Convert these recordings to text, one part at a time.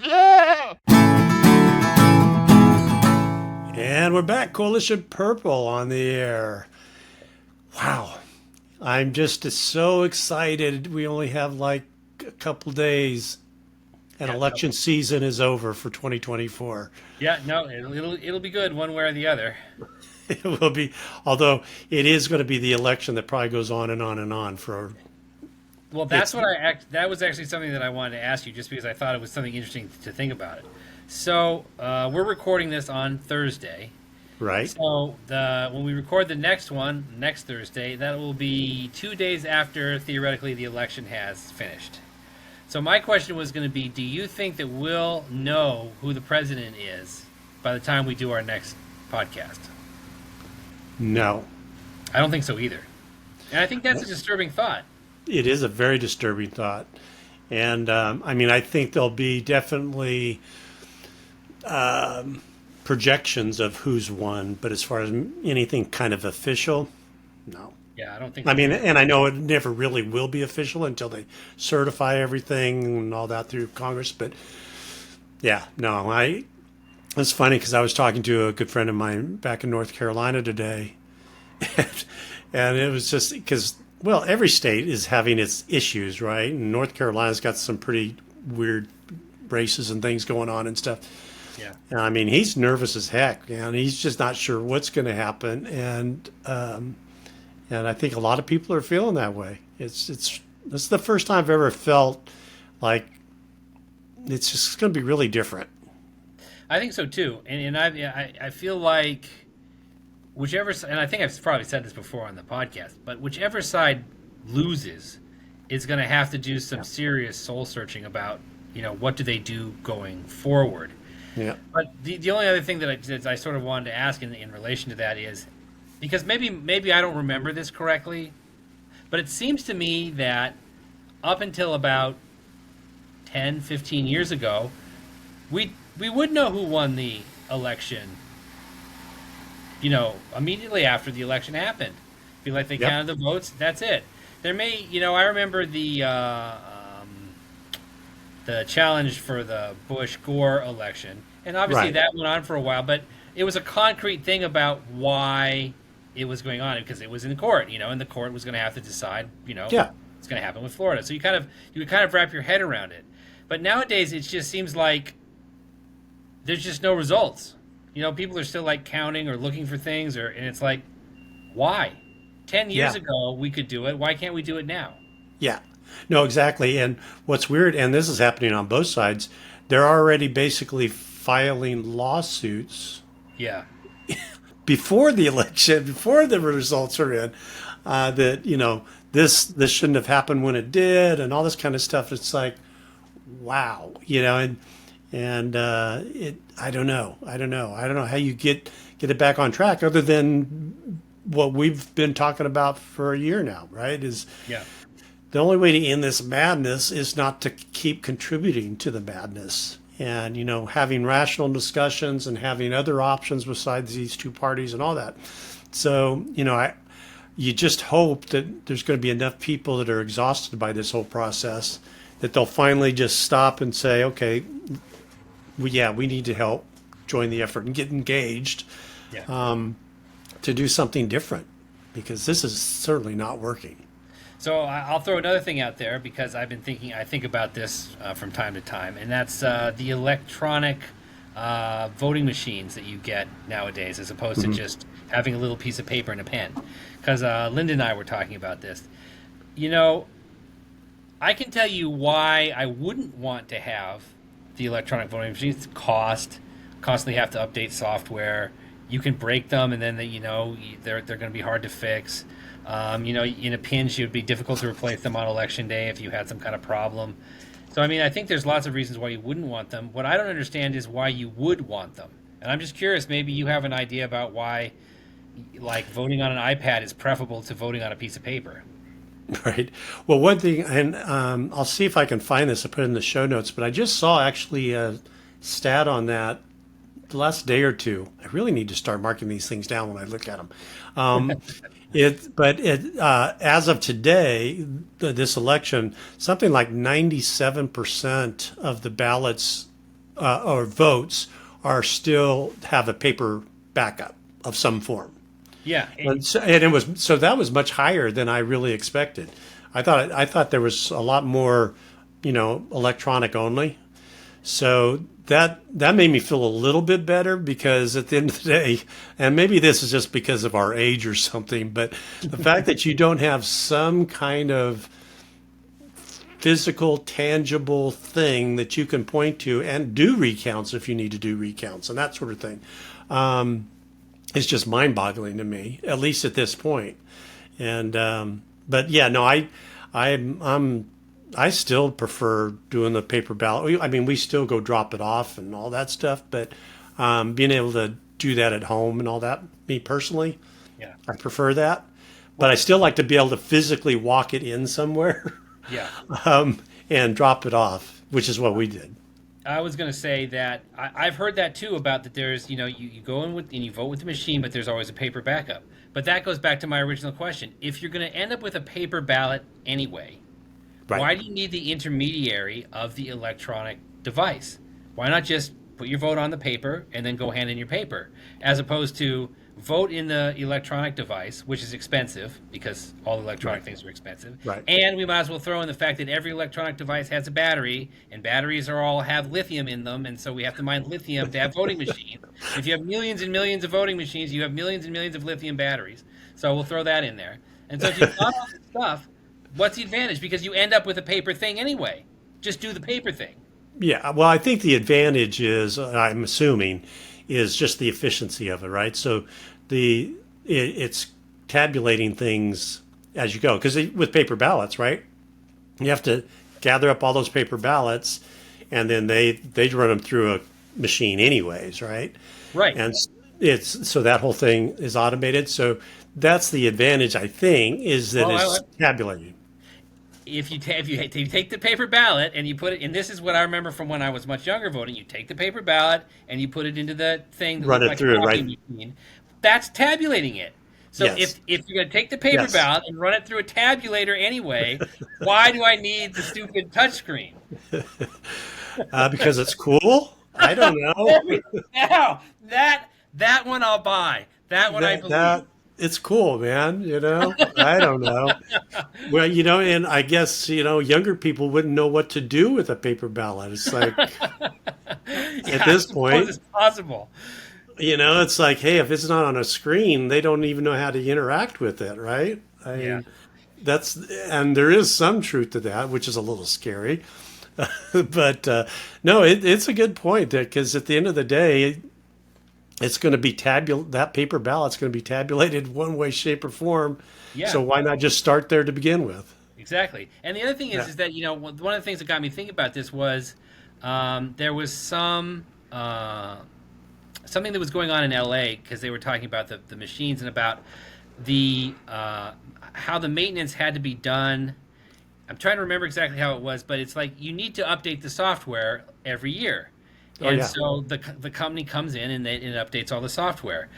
And we're back, Coalition Purple on the air. Wow. I'm just so excited. We only have like a couple days and election season is over for 2024. Yeah, no, it'll be good one way or the other. It will be, although it is going to be the election that probably goes on and on and on for. Well, It's that was actually something that I wanted to ask you, just because I thought it was something interesting to think about it. So we're recording this on Thursday. right. So when we record the next one next Thursday, that will be 2 days after theoretically the election has finished. So my question was going to be: do you think that we'll know who the president is by the time we do our next podcast? No, I don't think so either, and I think that's a disturbing thought. it is a very disturbing thought. And I mean, I think there'll be definitely projections of who's won, but as far as anything kind of official, no. Yeah, I don't think I so mean, either. and I know it never really will be official until they certify everything and all that through Congress. But yeah, no, it's funny because I was talking to a good friend of mine back in North Carolina today, and it was just because, well, every state is having its issues, right? And North Carolina's got some pretty weird races and things going on and stuff. Yeah. And I mean, he's nervous as heck, and he's just not sure what's going to happen. And I think a lot of people are feeling that way. This is the first time I've ever felt like it's just going to be really different. I think so too, and I feel like whichever, and I think I've probably said this before on the podcast, but whichever side loses is going to have to do some serious soul searching about, what do they do going forward. Yeah. But the only other thing that I sort of wanted to ask in relation to that is, because maybe I don't remember this correctly, but it seems to me that up until about 10, 15 years ago, we would know who won the election, immediately after the election happened. Be like they Yep. counted the votes, that's it. There may, I remember the challenge for the Bush-Gore election, and obviously Right. that went on for a while, but it was a concrete thing about why it was going on, because it was in court, and the court was going to have to decide, Yeah. what's going to happen with Florida. So you would kind of wrap your head around it. But nowadays it just seems like there's just no results. People are still like counting or looking for things, and it's like, why? 10 years Yeah. ago we could do it. Why can't we do it now? Yeah. No, exactly. And what's weird, and this is happening on both sides, they're already basically filing lawsuits Yeah. before the election, before the results are in, that this shouldn't have happened when it did, and all this kind of stuff. It's like, wow, and I don't know, I don't know how you get it back on track, other than what we've been talking about for a year now, right? Is Yeah. the only way to end this madness is not to keep contributing to the madness, and having rational discussions and having other options besides these two parties and all that. So you just hope that there's going to be enough people that are exhausted by this whole process that they'll finally just stop and say, okay, we need to help join the effort and get engaged Yeah. to do something different, because this is certainly not working. So I'll throw another thing out there, because I think about this from time to time, and that's the electronic voting machines that you get nowadays, as opposed to just having a little piece of paper and a pen. Because Linda and I were talking about this. I can tell you why I wouldn't want to have the electronic voting machines. Constantly have to update software. You can break them, and then they're going to be hard to fix. In a pinch, it would be difficult to replace them on election day if you had some kind of problem. So, I think there's lots of reasons why you wouldn't want them. What I don't understand is why you would want them. And I'm just curious, maybe you have an idea about why, like, voting on an iPad is preferable to voting on a piece of paper. Right. Well, one thing, and I'll see if I can find this. I put it in the show notes, but I just saw actually a stat on that the last day or two. I really need to start marking these things down when I look at them. As of today, this election, something like 97% of the ballots or votes are still have a paper backup of some form. Yeah. And it was so that was much higher than I really expected. I thought there was a lot more, electronic only. So that made me feel a little bit better because at the end of the day, and maybe this is just because of our age or something, but the fact that you don't have some kind of physical, tangible thing that you can point to and do recounts if you need to do recounts and that sort of thing, is just mind-boggling to me, at least at this point. And but yeah, no, I still prefer doing the paper ballot. I mean, we still go drop it off and all that stuff, but being able to do that at home and all that, me personally, Yeah. I prefer that. But I still like to be able to physically walk it in somewhere Yeah. and drop it off, which is what we did. I was going to say that I've heard that too about that there's, you go in with and you vote with the machine, but there's always a paper backup. But that goes back to my original question. If you're going to end up with a paper ballot anyway, Right. why do you need the intermediary of the electronic device? Why not just put your vote on the paper and then go hand in your paper, as opposed to vote in the electronic device, which is expensive because all electronic things are expensive. Right. And we might as well throw in the fact that every electronic device has a battery, and batteries are all have lithium in them, and so we have to mine lithium to have voting machines. If you have millions and millions of voting machines, you have millions and millions of lithium batteries. So we'll throw that in there. And so if you've got all this stuff, what's the advantage? Because you end up with a paper thing anyway. Just do the paper thing. Yeah, well, I think the advantage is, I'm assuming, is just the efficiency of it, right? So it's tabulating things as you go. Because with paper ballots, right, you have to gather up all those paper ballots, and then they run them through a machine anyways, right? Right. And it's so that whole thing is automated. So that's the advantage, I think, is that it's tabulating. If you take the paper ballot and you put it, and this is what I remember from when I was much younger voting, you take the paper ballot and you put it into the thing that Run looks it like through, a copy right? machine. That's tabulating it. So Yes. if you're going to take the paper Yes. ballot and run it through a tabulator anyway, why do I need the stupid touchscreen? Because it's cool. I don't know. Now that one I'll buy. That one I believe. It's cool, man. I don't know. Well, and I guess, younger people wouldn't know what to do with a paper ballot. It's like, at this point, it's possible. it's like, hey, if it's not on a screen, they don't even know how to interact with it, right? I mean, and there is some truth to that, which is a little scary. But no, it's a good point because at the end of the day, it's going to be that paper ballot's going to be tabulated one way, shape, or form. Yeah. So why not just start there to begin with? Exactly. And the other thing is that, one of the things that got me thinking about this was there was something that was going on in LA because they were talking about the machines and about the how the maintenance had to be done. I'm trying to remember exactly how it was, but it's like you need to update the software every year. And so the company comes in and it updates all the software.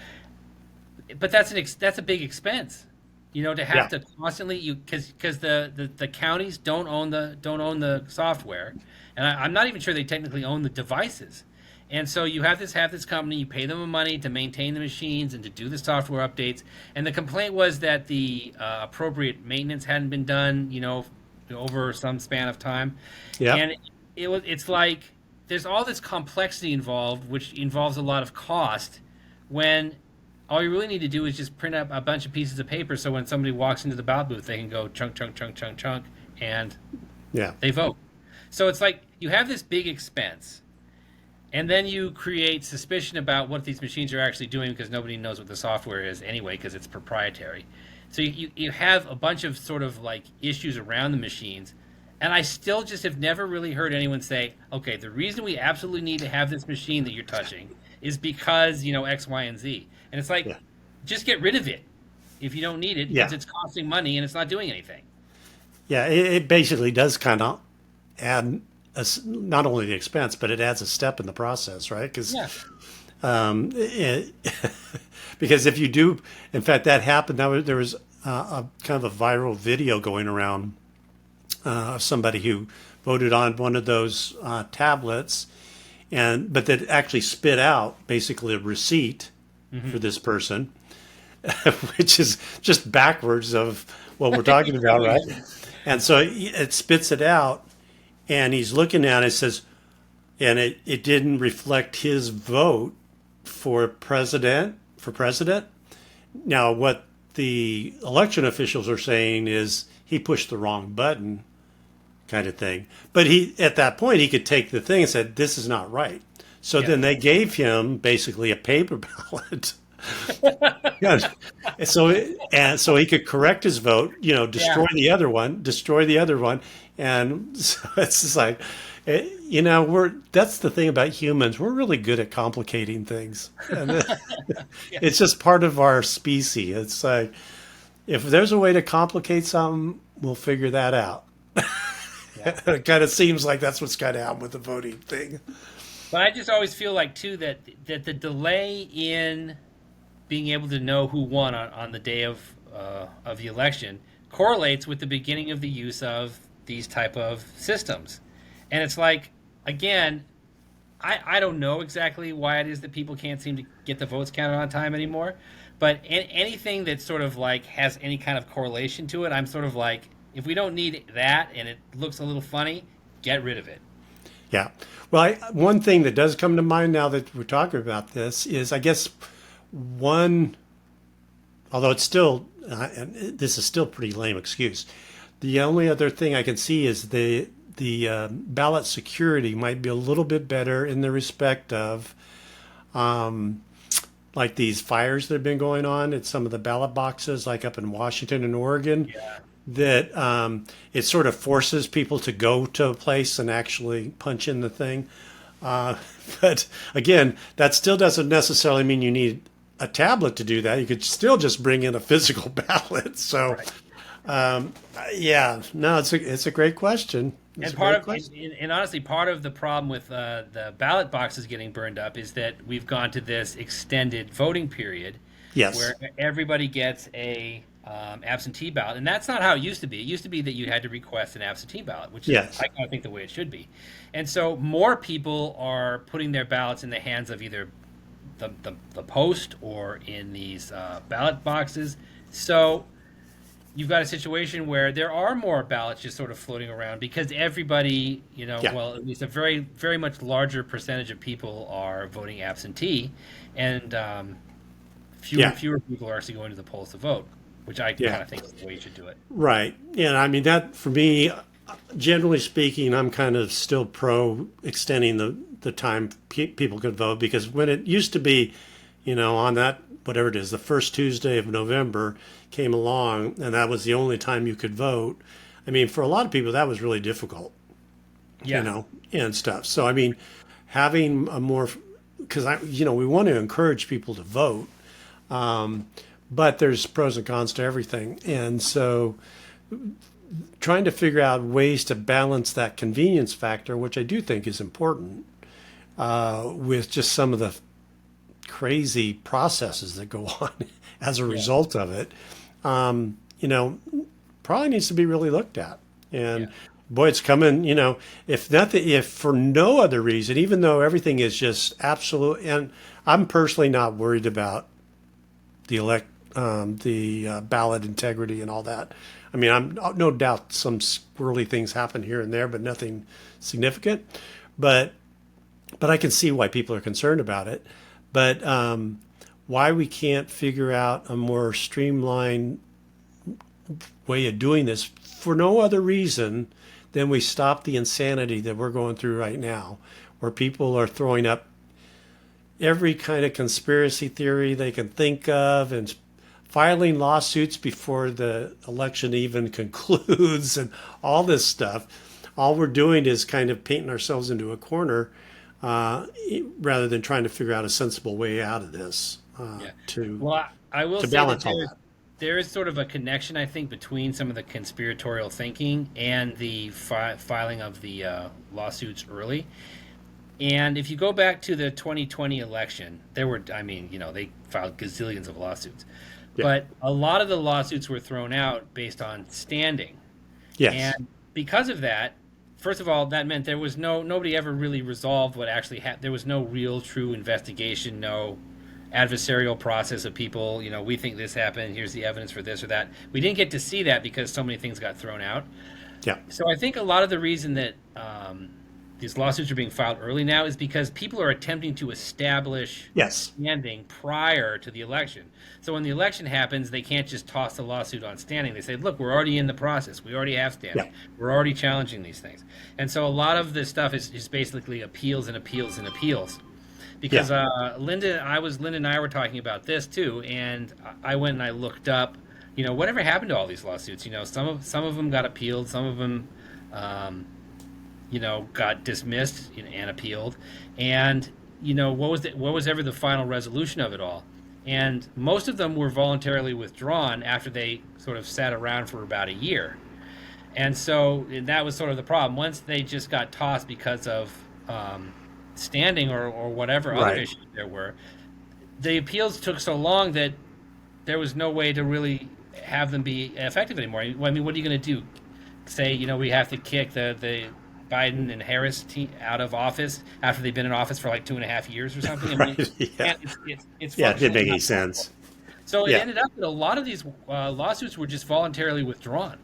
But that's a big expense, to have to constantly because the counties don't own the software, and I'm not even sure they technically own the devices. And so you have this company, you pay them money to maintain the machines and to do the software updates. And the complaint was that the appropriate maintenance hadn't been done, over some span of time. Yeah. And it's like there's all this complexity involved, which involves a lot of cost, when all you really need to do is just print up a bunch of pieces of paper so when somebody walks into the ballot booth, they can go chunk, chunk, chunk, chunk, chunk, and they vote. So it's like you have this big expense, and then you create suspicion about what these machines are actually doing because nobody knows what the software is anyway because it's proprietary. So you have a bunch of sort of like issues around the machines. And I still just have never really heard anyone say, okay, the reason we absolutely need to have this machine that you're touching is because, X, Y, and Z. And it's like, just get rid of it if you don't need it because it's costing money and it's not doing anything. Yeah, it basically does kind of add not only the expense, but it adds a step in the process, right? Because because if you do, in fact, that happened. There was a kind of a viral video going around of somebody who voted on one of those tablets, but that actually spit out basically a receipt for this person, which is just backwards of what we're talking about, right? And so it spits it out, and he's looking at it, and says, and it didn't reflect his vote for president. Now, what the election officials are saying is he pushed the wrong button, kind of thing. But he, at that point, he could take the thing and said, "This is not right." So then they gave him basically a paper ballot. Yeah. So he could correct his vote, destroy destroy the other one, and so it's just like, that's the thing about humans. We're really good at complicating things, and it's just part of our species. It's like if there's a way to complicate something, we'll figure that out. It kind of seems like that's what's kind of happened with the voting thing. But I just always feel like too that the delay in being able to know who won on the day of the election correlates with the beginning of the use of these type of systems. And it's like, again, I don't know exactly why it is that people can't seem to get the votes counted on time anymore, but anything that sort of like has any kind of correlation to it, I'm sort of like, if we don't need that and it looks a little funny, get rid of it. Yeah. Well, one thing that does come to mind now that we're talking about this is, I guess, although it's still, and this is still a pretty lame excuse. The only other thing I can see is the ballot security might be a little bit better in the respect of, like these fires that have been going on at some of the ballot boxes, like up in Washington and Oregon. Yeah. That it sort of forces people to go to a place and actually punch in the thing. But again, that still doesn't necessarily mean you need a tablet to do that. You could still just bring in a physical ballot. So, yeah, no, it's a great question. And honestly, part of the problem with the ballot boxes getting burned up is that we've gone to this extended voting period, Yes. where everybody gets a absentee ballot, and that's not how it used to be. It used to be that you had to request an absentee ballot, which is, Yes. I kind of think, the way it should be. And so more people are putting their ballots in the hands of either the post or in these ballot boxes. So you've got a situation where there are more ballots just sort of floating around because everybody, Yeah. well, at least a very, very much larger percentage of people are voting absentee, and fewer people are actually going to the polls to vote, which I kind of think is the way you should do it. Right. Yeah. I mean, that for me, generally speaking, I'm kind of still pro extending the time people could vote, because when it used to be, on that, whatever it is, the first Tuesday of November came along and that was the only time you could vote. I mean, for a lot of people, that was really difficult, and stuff. So, I mean, having a more, because we want to encourage people to vote. But there's pros and cons to everything. And so trying to figure out ways to balance that convenience factor, which I do think is important, with just some of the crazy processes that go on as a result of it, probably needs to be really looked at. And boy, it's coming, if for no other reason, even though everything is just absolute, and I'm personally not worried about the ballot integrity and all that. I mean, I'm no doubt some squirrely things happen here and there, but nothing significant. But I can see why people are concerned about it. But why we can't figure out a more streamlined way of doing this for no other reason than we stop the insanity that we're going through right now, where people are throwing up every kind of conspiracy theory they can think of and filing lawsuits before the election even concludes and all this stuff. All we're doing is kind of painting ourselves into a corner, rather than trying to figure out a sensible way out of this. I will to say balance that all that. there is sort of a connection, I think, between some of the conspiratorial thinking and the filing of the lawsuits early. And if you go back to the 2020 election, they filed gazillions of lawsuits. Yeah. But a lot of the lawsuits were thrown out based on standing. Yes. And because of that, first of all, that meant there was nobody ever really resolved what actually happened. There was no real, true investigation, no adversarial process of people. We think this happened. Here's the evidence for this or that. We didn't get to see that because so many things got thrown out. Yeah. So I think a lot of the reason that these lawsuits are being filed early now is because people are attempting to establish Yes. standing prior to the election. So when the election happens, they can't just toss the lawsuit on standing. They say, look, we're already in the process. We already have standing. Yeah. We're already challenging these things. And so a lot of this stuff is basically appeals and appeals and appeals. Because Linda and I were talking about this too, and I went and I looked up, whatever happened to all these lawsuits. Some of them got appealed, some of them got dismissed and appealed, and what was ever the final resolution of it all? And most of them were voluntarily withdrawn after they sort of sat around for about a year, and so that was sort of the problem. Once they just got tossed because of standing or whatever other issues there were, the appeals took so long that there was no way to really have them be effective anymore. I mean, what are you going to do? Say, we have to kick the Biden and Harris team out of office after they've been in office for like 2.5 years or something. I mean, Yeah. It's Yeah, it didn't make any sense. So it ended up that a lot of these lawsuits were just voluntarily withdrawn,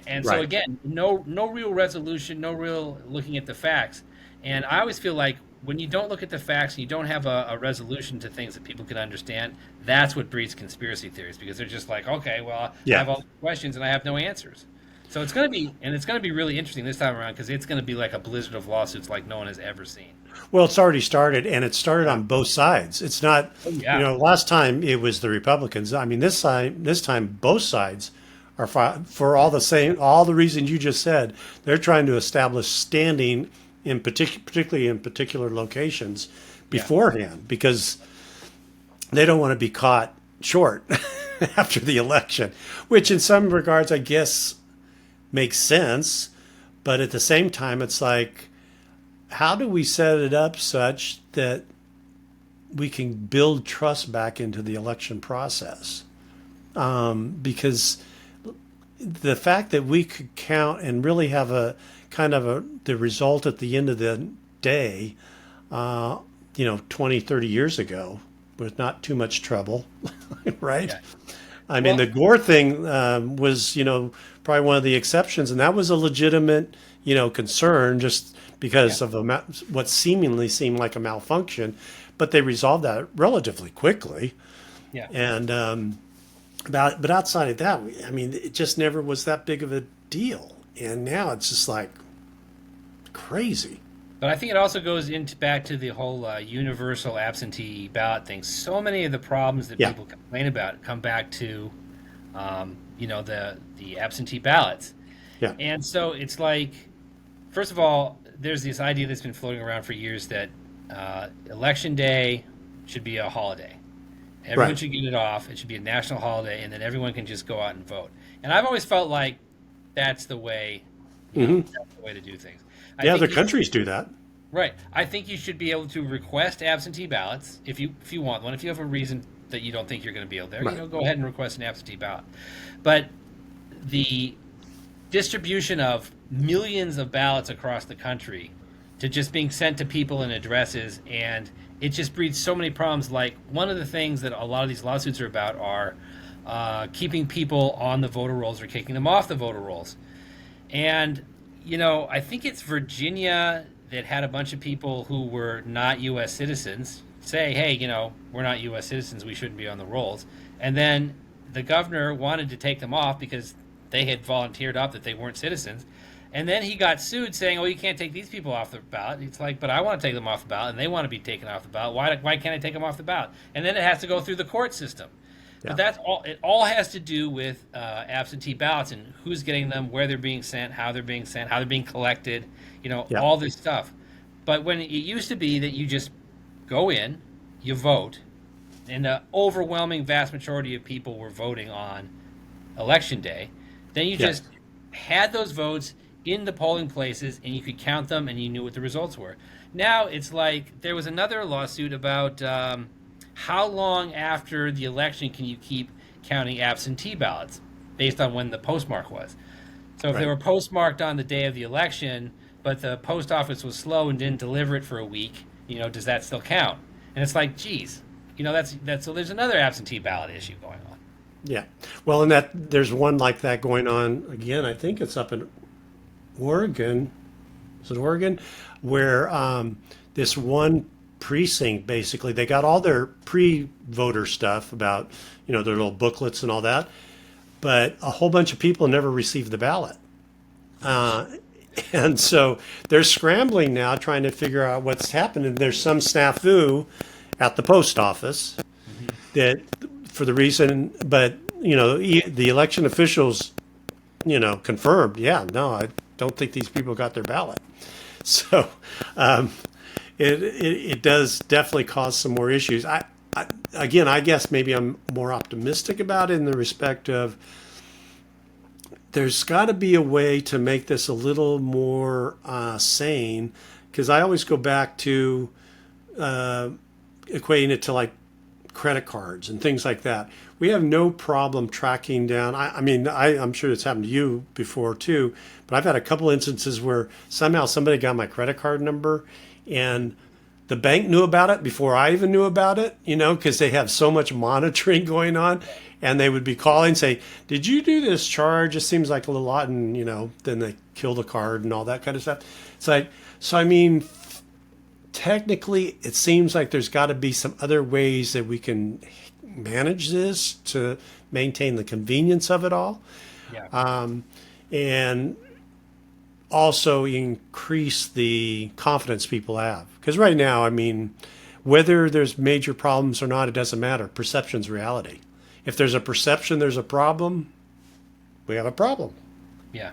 and so again, no real resolution, no real looking at the facts. And I always feel like when you don't look at the facts and you don't have a resolution to things that people can understand, that's what breeds conspiracy theories, because they're just like, okay, well, I have all the questions and I have no answers. So it's going to be really interesting this time around, because it's going to be like a blizzard of lawsuits like no one has ever seen. Well, it's already started, and it started on both sides. It's not, last time it was the Republicans. I mean, this time both sides are for all the reasons you just said. They're trying to establish standing particularly in particular locations beforehand, because they don't want to be caught short after the election, which in some regards, I guess, makes sense. But at the same time, it's like, how do we set it up such that we can build trust back into the election process? Because the fact that we could count and really have a kind of the result at the end of the day, 20, 30 years ago, with not too much trouble, right? Yeah. I mean, the Gore thing was, probably one of the exceptions, and that was a legitimate, concern just because of what seemingly seemed like a malfunction, but they resolved that relatively quickly. Yeah. And but outside of that, I mean, it just never was that big of a deal, and now it's just like crazy. But I think it also goes back to the whole universal absentee ballot thing. So many of the problems that people complain about come back to, the absentee ballots. Yeah. And so it's like, first of all, there's this idea that's been floating around for years that election day should be a holiday. Everyone should get it off. It should be a national holiday, and then everyone can just go out and vote. And I've always felt like that's the way, that's the way to do things. Other countries do that. Right. I think you should be able to request absentee ballots if you want one. If you have a reason that you don't think you're going to be able there, go ahead and request an absentee ballot. But the distribution of millions of ballots across the country to just being sent to people in addresses, and it just breeds so many problems. Like, one of the things that a lot of these lawsuits are about are keeping people on the voter rolls or kicking them off the voter rolls. And I think it's Virginia that had a bunch of people who were not U.S. citizens say, hey, we're not U.S. citizens, we shouldn't be on the rolls. And then the governor wanted to take them off because they had volunteered up that they weren't citizens. And then he got sued saying, oh, you can't take these people off the ballot. It's like, but I want to take them off the ballot, and they want to be taken off the ballot. Why can't I take them off the ballot? And then it has to go through the court system. Yeah. But that's all. It all has to do with absentee ballots and who's getting them, where they're being sent, how they're being sent, how they're being collected, all this stuff. But when it used to be that you just go in, you vote, and the overwhelming vast majority of people were voting on election day, then you just had those votes in the polling places, and you could count them, and you knew what the results were. Now it's like there was another lawsuit about how long after the election can you keep counting absentee ballots based on when the postmark was. So if they were postmarked on the day of the election, but the post office was slow and didn't deliver it for a week. Does that still count? And it's like, geez, that's so there's another absentee ballot issue going on. Yeah. Well, and that there's one like that going on again. I think it's up in Oregon. Is it Oregon? Where this one precinct, basically, they got all their pre-voter stuff about, their little booklets and all that, but a whole bunch of people never received the ballot. And so they're scrambling now, trying to figure out what's happening. There's some snafu at the post office that, for the reason, but the election officials, confirmed, yeah, no, I don't think these people got their ballot. So it does definitely cause some more issues. Again, I guess maybe I'm more optimistic about it in the respect of there's got to be a way to make this a little more sane, because I always go back to equating it to like credit cards and things like that. We have no problem tracking down. I'm sure it's happened to you before too, but I've had a couple instances where somehow somebody got my credit card number and the bank knew about it before I even knew about it, because they have so much monitoring going on. And they would be calling, say, did you do this charge? It seems like a little odd. And, then they kill the card and all that kind of stuff. It's like, so technically, it seems like there's got to be some other ways that we can manage this to maintain the convenience of it all. Yeah. And also increase the confidence people have. Because right now, whether there's major problems or not, it doesn't matter. Perception's reality. If there's a perception there's a problem, we have a problem. Yeah.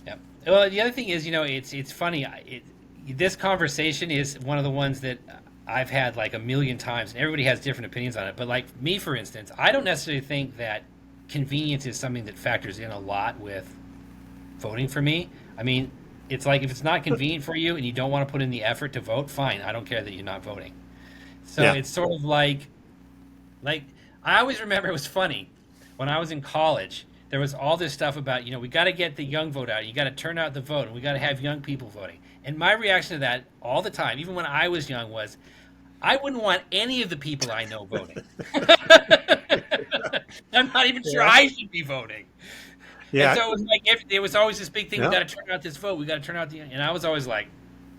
Yeah. Well, the other thing is, it's funny. This conversation is one of the ones that I've had like a million times, and everybody has different opinions on it. But like me, for instance, I don't necessarily think that convenience is something that factors in a lot with voting for me. It's like if it's not convenient for you and you don't want to put in the effort to vote, fine. I don't care that you're not voting. So It's sort of like I always remember it was funny when I was in college. There was all this stuff about, we got to get the young vote out. You got to turn out the vote, and we got to have young people voting. And my reaction to that all the time, even when I was young, was I wouldn't want any of the people I know voting. I'm not even sure I should be voting. Yeah. And so it was like there was always this big thing. We got to turn out this vote. We got to turn out and I was always like,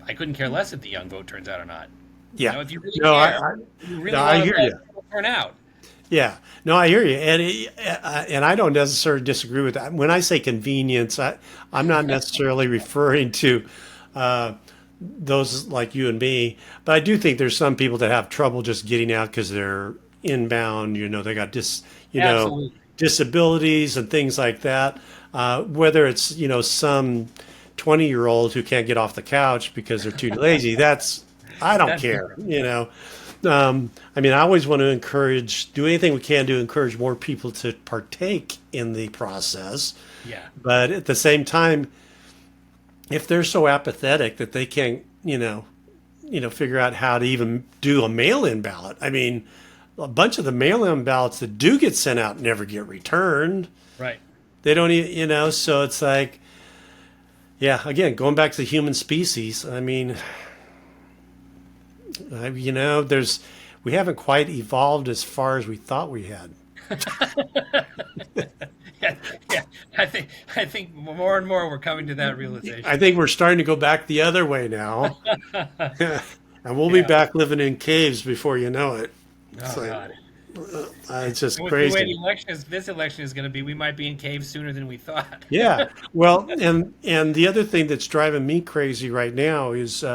I couldn't care less if the young vote turns out or not. Yeah. If you really care, you really want to turn out. Yeah, no, I hear you, and I don't necessarily disagree with that. When I say convenience, I'm not necessarily referring to those like you and me, but I do think there's some people that have trouble just getting out because they're inbound. They got disabilities and things like that. Whether it's some 20-year-old who can't get off the couch because they're too lazy. I don't care. I always want to do anything we can to encourage more people to partake in the process. Yeah. But at the same time, if they're so apathetic that they can't, figure out how to even do a mail-in ballot. A bunch of the mail-in ballots that do get sent out never get returned. Right. They don't even, so it's like, yeah, again, going back to the human species, we haven't quite evolved as far as we thought we had. yeah. I think more and more we're coming to that realization. I think we're starting to go back the other way now, and we'll be back living in caves before you know it. God. It's just crazy. The way this election is going to be, we might be in caves sooner than we thought. Yeah. Well, and the other thing that's driving me crazy right now is.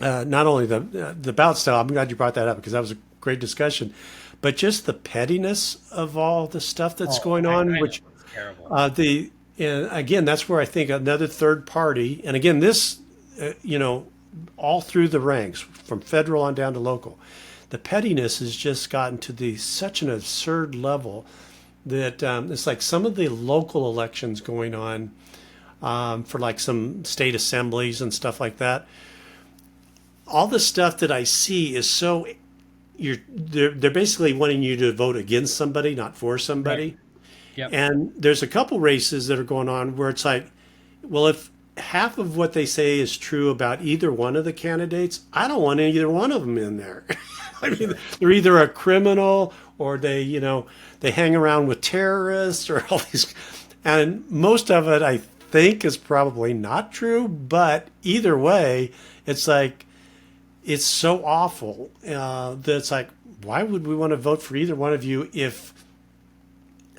Not only the ballot style, I'm glad you brought that up because that was a great discussion, but just the pettiness of all the stuff that's going on, which terrible. And again, that's where I think another third party, and again, this, all through the ranks from federal on down to local, the pettiness has just gotten to such an absurd level that it's like some of the local elections going on for like some state assemblies and stuff like that. All the stuff that I see is so they're basically wanting you to vote against somebody, not for somebody. Right. Yep. And there's a couple races that are going on where it's like, well, half of what they say is true about either one of the candidates. I don't want either one of them in there. I mean, they're either a criminal or they hang around with terrorists or all these. And most of it, I think, is probably not true. But either way, it's like, it's so awful that it's like, why would we want to vote for either one of you if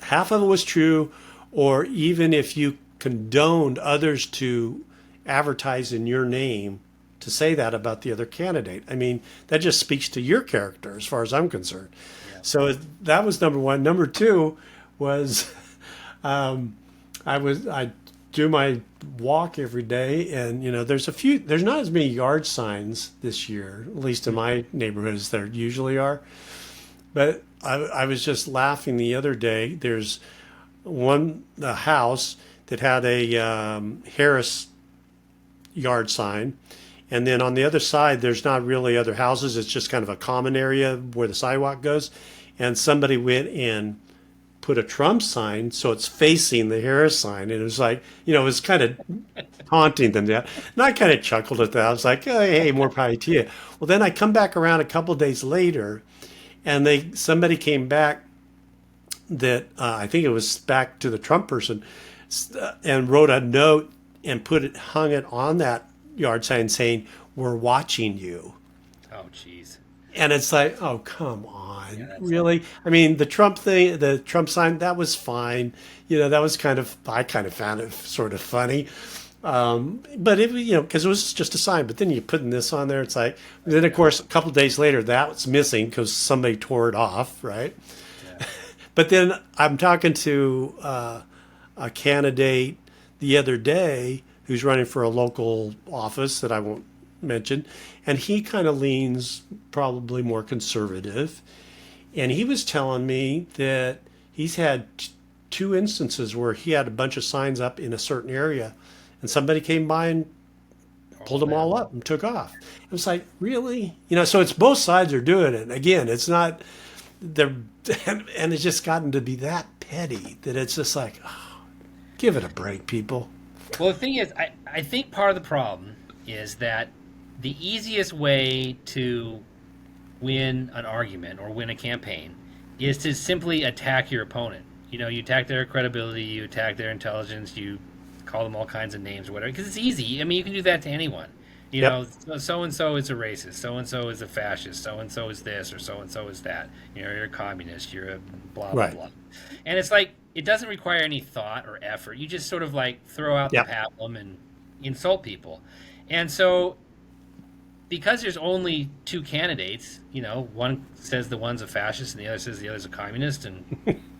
half of it was true, or even if you condoned others to advertise in your name to say that about the other candidate? I mean, that just speaks to your character as far as I'm concerned. Yeah. So that was number one. Number two was I do my walk every day, and there's not as many yard signs this year, at least in my neighborhood, as there usually are. But I was just laughing the other day. There's a house that had a Harris yard sign, and then on the other side, there's not really other houses. It's just kind of a common area where the sidewalk goes. And somebody went and put a Trump sign so it's facing the Harris sign, and it was like, it was kind of taunting them. That, and I kind of chuckled at that. I was like, oh, hey, more power to you. Well, then I come back around a couple of days later, and somebody came back that I think it was back to the Trump person, and wrote a note and hung it on that yard sign saying, "We're watching you." Oh, jeez. And it's like, oh, come on, Yeah, really? I mean, the Trump thing, the Trump sign, that was fine. That was I kind of found it sort of funny. But because it was just a sign. But then you're putting this on there, it's like, then of course, a couple of days later, that's missing because somebody tore it off, right? Yeah. But then I'm talking to a candidate the other day who's running for a local office that I won't mention, and he kind of leans probably more conservative. And he was telling me that he's had two instances where he had a bunch of signs up in a certain area, and somebody came by and pulled them all up and took off. It was like, really? So it's both sides are doing it. Again, it's not, they're, and it's just gotten to be that petty that it's just like, oh, give it a break, people. Well, the thing is, I think part of the problem is that the easiest way to win an argument or win a campaign is to simply attack your opponent. You attack their credibility, you attack their intelligence, you call them all kinds of names or whatever, because it's easy. I mean, you can do that to anyone. So and so is a racist, so and so is a fascist, so and so is this, or so and so is that. You're a communist, you're a blah blah Right. blah. And it's like, it doesn't require any thought or effort. You just sort of like throw out the Yep. pablum and insult people. And so, because there's only two candidates, one says the one's a fascist and the other says the other's a communist, and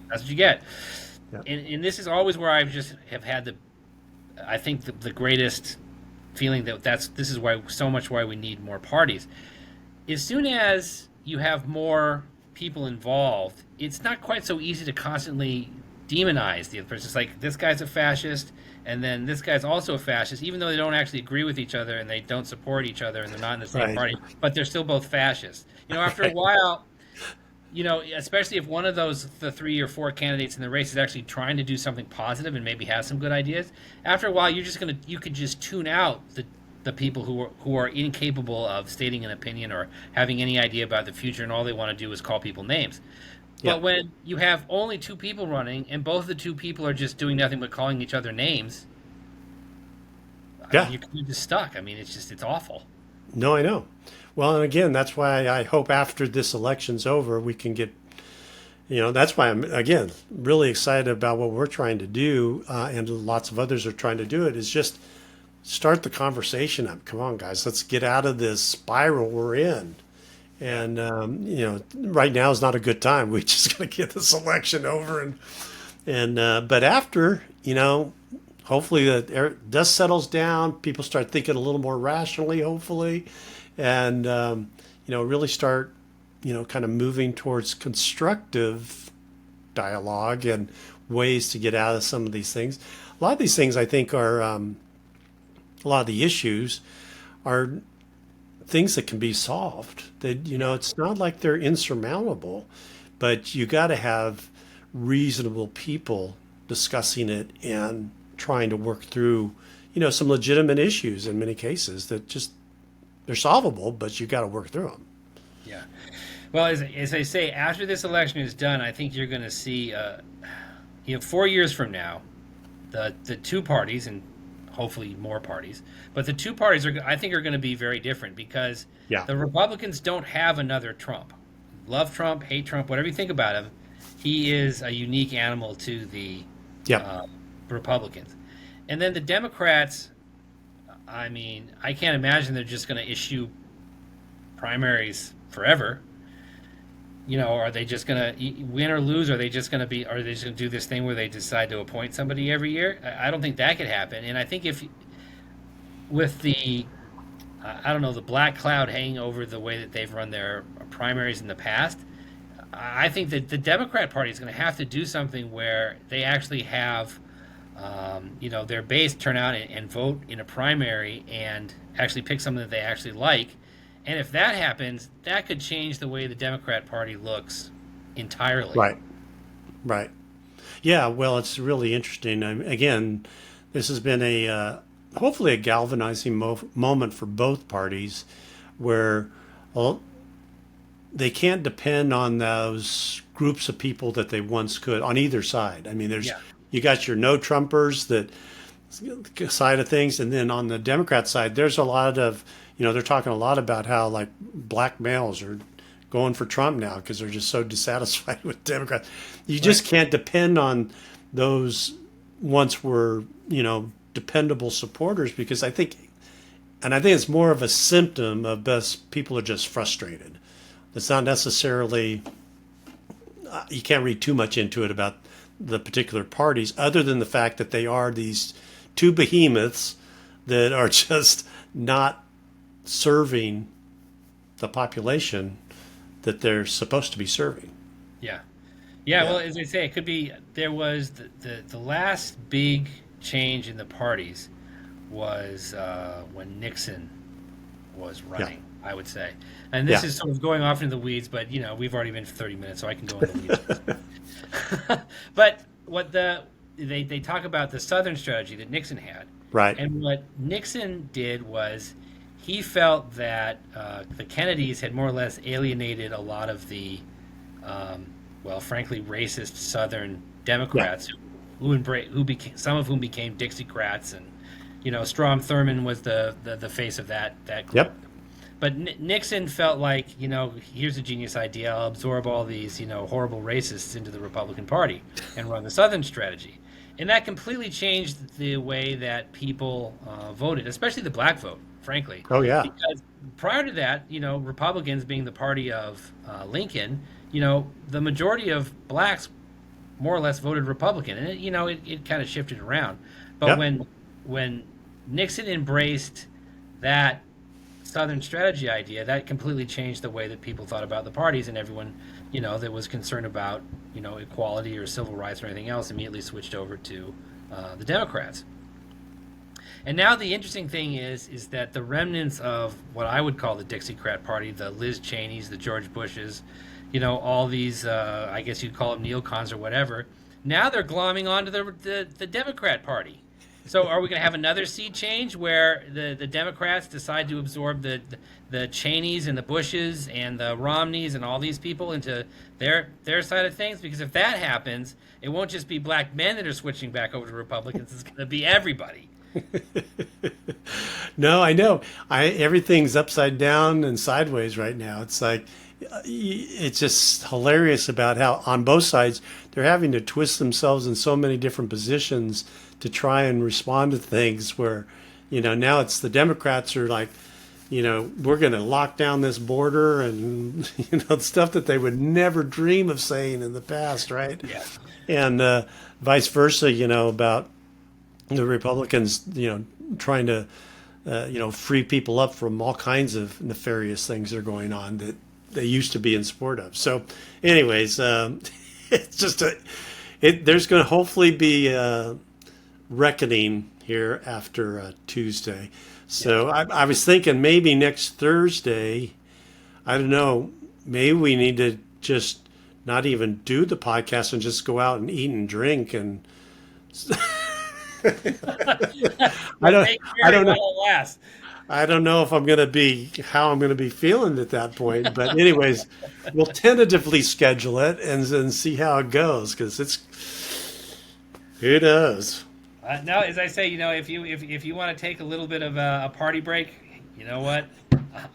that's what you get. Yep. And this is always where I've just have had I think the greatest feeling this is why we need more parties. As soon as you have more people involved, it's not quite so easy to constantly demonize the other person. It's like, this guy's a fascist, and then this guy's also a fascist, even though they don't actually agree with each other and they don't support each other and they're not in the same Right. party, but they're still both fascists. After a while, especially if one of the 3 or 4 candidates in the race is actually trying to do something positive and maybe has some good ideas, after a while you could just tune out the people who are incapable of stating an opinion or having any idea about the future, and all they want to do is call people names. Yeah. But when you have only 2 people running and both of the 2 people are just doing nothing but calling each other names, Yeah. you're just stuck. I mean, it's awful. No, I know. Well, and again, that's why I hope after this election's over, we can get, that's why I'm, again, really excited about what we're trying to do, and lots of others are trying to do it, is just start the conversation up. Come on, guys, let's get out of this spiral we're in. And, right now is not a good time. We just got to get this election over. But after, hopefully the dust settles down, people start thinking a little more rationally, hopefully, and really start kind of moving towards constructive dialogue and ways to get out of some of these things. A lot of these things, I think, are a lot of the issues are things that can be solved. That it's not like they're insurmountable, but you got to have reasonable people discussing it and trying to work through some legitimate issues in many cases that just they're solvable, but you got to work through them. Yeah. Well, as I say, after this election is done, I think you're going to see, 4 years from now, the two parties, and hopefully more parties, but the two parties I think are going to be very different because Yeah. the Republicans don't have another Trump. Love Trump, hate Trump, whatever you think about him, he is a unique animal to the Yeah. Republicans. And then the Democrats, I mean, I can't imagine they're just going to issue primaries forever. Are they just going to win or lose? Are they just going to do this thing where they decide to appoint somebody every year? I don't think that could happen. And I think if with the, I don't know, the black cloud hanging over the way that they've run their primaries in the past, I think that the Democrat Party is going to have to do something where they actually have, their base turn out and vote in a primary and actually pick something that they actually like. And if that happens, that could change the way the Democrat Party looks entirely. Right. Right. Yeah. Well, it's really interesting. Again, this has been hopefully a galvanizing moment for both parties where they can't depend on those groups of people that they once could on either side. I mean, you got your no Trumpers that side of things. And then on the Democrat side, there's a lot of, they're talking a lot about how like black males are going for Trump now because they're just so dissatisfied with Democrats. You just can't depend on those once were, dependable supporters because I think it's more of a symptom of best people are just frustrated. It's not necessarily, you can't read too much into it about the particular parties other than the fact that they are these two behemoths that are just not serving the population that they're supposed to be serving. Yeah. Yeah, well, as I say, it could be there was the last big change in the parties was when Nixon was running, I would say. And this is sort of going off into the weeds, but we've already been for 30 minutes, so I can go in the weeds. But what they talk about the Southern strategy that Nixon had. Right. And what Nixon did was he felt that the Kennedys had more or less alienated a lot of the, frankly, racist Southern Democrats who became, some of whom became Dixiecrats, and Strom Thurmond was the face of that group. Yep. But Nixon felt like, here's a genius idea. I'll absorb all these, horrible racists into the Republican Party and run the Southern strategy. And that completely changed the way that people voted, especially the black vote, frankly. Oh, yeah. Because prior to that, Republicans being the party of Lincoln, the majority of blacks more or less voted Republican. And, it kind of shifted around. But when Nixon embraced that Southern strategy idea, that completely changed the way that people thought about the parties, and everyone, that was concerned about, equality or civil rights or anything else immediately switched over to the Democrats. And now the interesting thing is that the remnants of what I would call the Dixiecrat Party, the Liz Cheneys, the George Bushes, all these, I guess you'd call them neocons or whatever, now they're glomming onto the Democrat Party. So are we going to have another sea change where the Democrats decide to absorb the Cheneys and the Bushes and the Romneys and all these people into their side of things? Because if that happens, it won't just be black men that are switching back over to Republicans. It's going to be everybody. No, I know. Everything's upside down and sideways right now. It's like, it's just hilarious about how on both sides they're having to twist themselves in so many different positions to try and respond to things where, now it's the Democrats are like, we're going to lock down this border and, stuff that they would never dream of saying in the past, right? Yeah. And vice versa, about the Republicans, trying to, free people up from all kinds of nefarious things that are going on that they used to be in support of. So anyways, it's just there's going to hopefully be reckoning here after Tuesday. So I was thinking maybe next Thursday, I don't know, maybe we need to just not even do the podcast and just go out and eat and drink and I don't, Take I care don't while know. it lasts. I don't know if how I'm going to be feeling at that point. But anyways, we'll tentatively schedule it and see how it goes because who knows? No, as I say, if you want to take a little bit of a party break, you know what?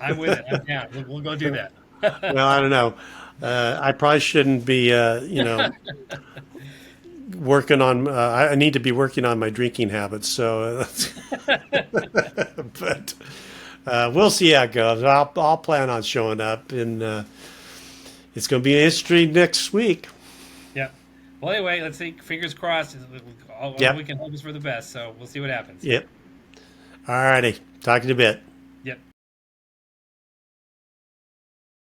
I'm with it. I'm down. We'll go do that. Well, I don't know. I probably shouldn't be, working on. I need to be working on my drinking habits. So, but we'll see how it goes. I'll plan on showing up, and it's going to be history next week. Yeah. Well, anyway, let's see. Fingers crossed. All we Yep. can hope is for the best. So we'll see what happens. Yep. All righty. Talk to you in a bit.